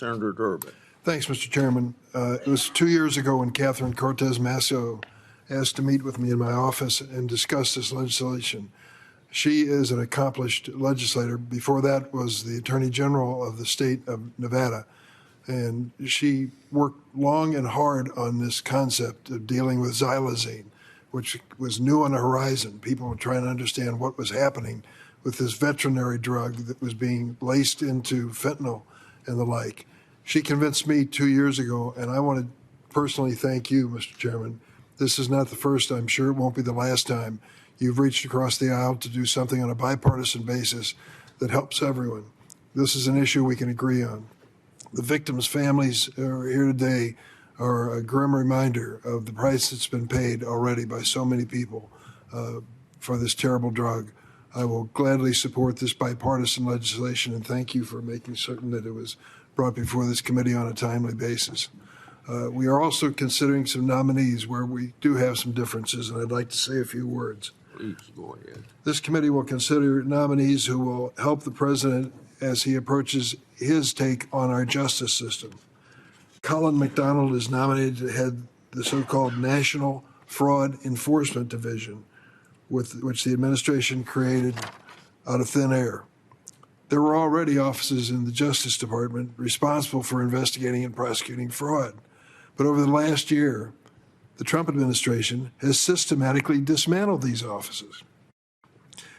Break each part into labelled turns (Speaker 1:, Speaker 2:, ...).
Speaker 1: Senator Durbin.
Speaker 2: Thanks, Mr. Chairman. It was 2 years ago when Catherine Cortez Masto asked to meet with me in my office and discuss this legislation. She is an accomplished legislator. Before that was the Attorney General of the state of Nevada. And she worked long and hard on this concept of dealing with xylazine, which was new on the horizon. People were trying to understand what was happening with this veterinary drug that was being laced into fentanyl and the like. She convinced me 2 years ago, and I want to personally thank you, Mr. Chairman. This is not the first, I'm sure it won't be the last time you've reached across the aisle to do something on a bipartisan basis that helps everyone. This is an issue we can agree on. The victims' families who are here today are a grim reminder of the price that's been paid already by so many people for this terrible drug. I will gladly support this bipartisan legislation, and thank you for making certain that it was brought before this committee on a timely basis. We are also considering some nominees where we do have some differences, and I'd like to say a few words.
Speaker 1: Please go ahead.
Speaker 2: This committee will consider nominees who will help the president as he approaches his take on our justice system. Colin McDonald is nominated to head the so-called National Fraud Enforcement Division, which the administration created out of thin air. There were already offices in the Justice Department responsible for investigating and prosecuting fraud. But over the last year, the Trump administration has systematically dismantled these offices.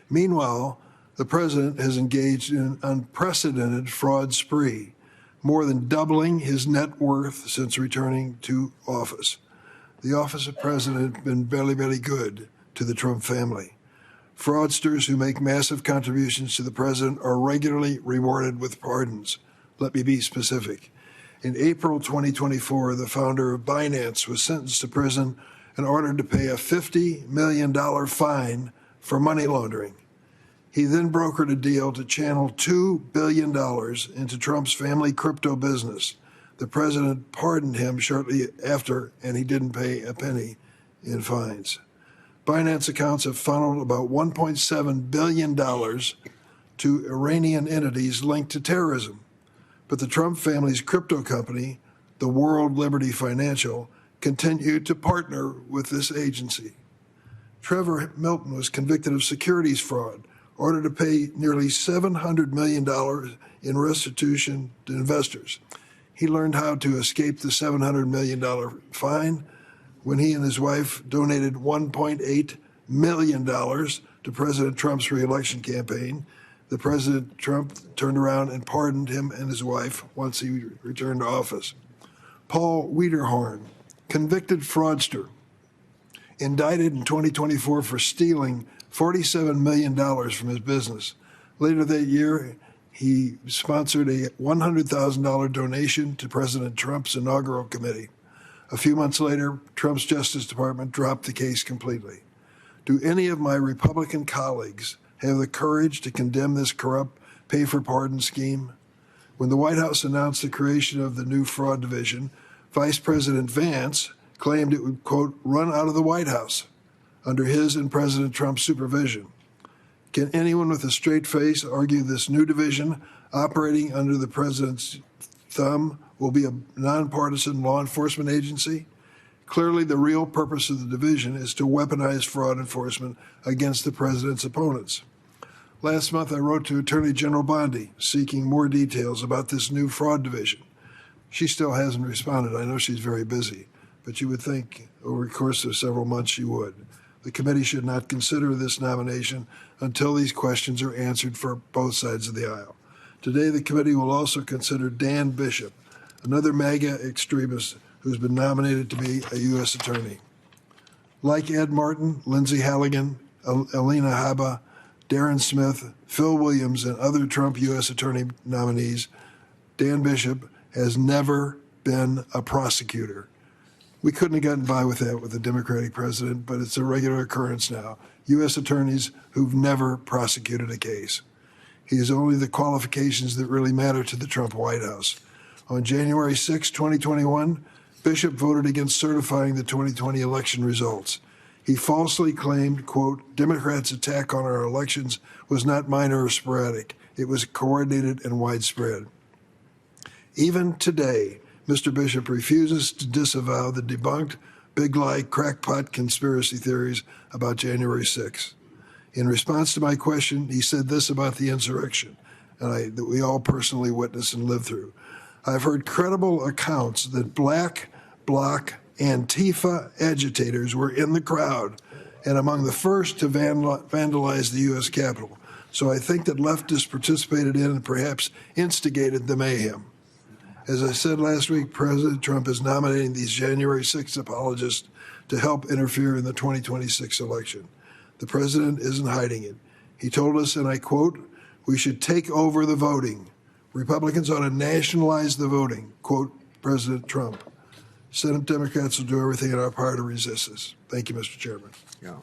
Speaker 2: Meanwhile, the president has engaged in an unprecedented fraud spree, more than doubling his net worth since returning to office. The office of president has been very, very good to the Trump family. Fraudsters who make massive contributions to the president are regularly rewarded with pardons. Let me be specific. In April 2024, the founder of Binance was sentenced to prison and ordered to pay a $50 million fine for money laundering. He then brokered a deal to channel $2 billion into Trump's family crypto business. The president pardoned him shortly after, and he didn't pay a penny in fines. Binance accounts have funneled about $1.7 billion to Iranian entities linked to terrorism. But the Trump family's crypto company, the World Liberty Financial, continued to partner with this agency. Trevor Milton was convicted of securities fraud, ordered to pay nearly $700 million in restitution to investors. He learned how to escape the $700 million fine when he and his wife donated $1.8 million to President Trump's reelection campaign. The President Trump turned around and pardoned him and his wife once he returned to office. Paul Wiederhorn, convicted fraudster, indicted in 2024 for stealing $47 million from his business. Later that year, he sponsored a $100,000 donation to President Trump's inaugural committee. A few months later, Trump's Justice Department dropped the case completely. Do any of my Republican colleagues have the courage to condemn this corrupt pay-for-pardon scheme? When the White House announced the creation of the new fraud division, Vice President Vance claimed it would, quote, run out of the White House under his and President Trump's supervision. Can anyone with a straight face argue this new division operating under the president's thumb will be a nonpartisan law enforcement agency? Clearly, the real purpose of the division is to weaponize fraud enforcement against the president's opponents. Last month, I wrote to Attorney General Bondi seeking more details about this new fraud division. She still hasn't responded. I know she's very busy, but you would think over the course of several months she would. The committee should not consider this nomination until these questions are answered for both sides of the aisle. Today, the committee will also consider Dan Bishop, another MAGA extremist who's been nominated to be a U.S. attorney. Like Ed Martin, Lindsey Halligan, Alina Habba, Darren Smith, Phil Williams, and other Trump U.S. attorney nominees, Dan Bishop has never been a prosecutor. We couldn't have gotten by with that with a Democratic president, but it's a regular occurrence now. U.S. attorneys who've never prosecuted a case. He has only the qualifications that really matter to the Trump White House. On January 6, 2021, Bishop voted against certifying the 2020 election results. He falsely claimed, quote, Democrats' attack on our elections was not minor or sporadic. It was coordinated and widespread. Even today, Mr. Bishop refuses to disavow the debunked big lie crackpot conspiracy theories about January 6th. In response to my question, he said this about the insurrection, that we all personally witnessed and lived through. I've heard credible accounts that black bloc Antifa agitators were in the crowd and among the first to vandalize the U.S. Capitol. So I think that leftists participated in and perhaps instigated the mayhem. As I said last week, President Trump is nominating these January 6th apologists to help interfere in the 2026 election. The president isn't hiding it. He told us, and I quote, "We should take over the voting. Republicans ought to nationalize the voting," quote President Trump. Senate Democrats will do everything in our power to resist this. Thank you, Mr. Chairman.
Speaker 1: Yeah.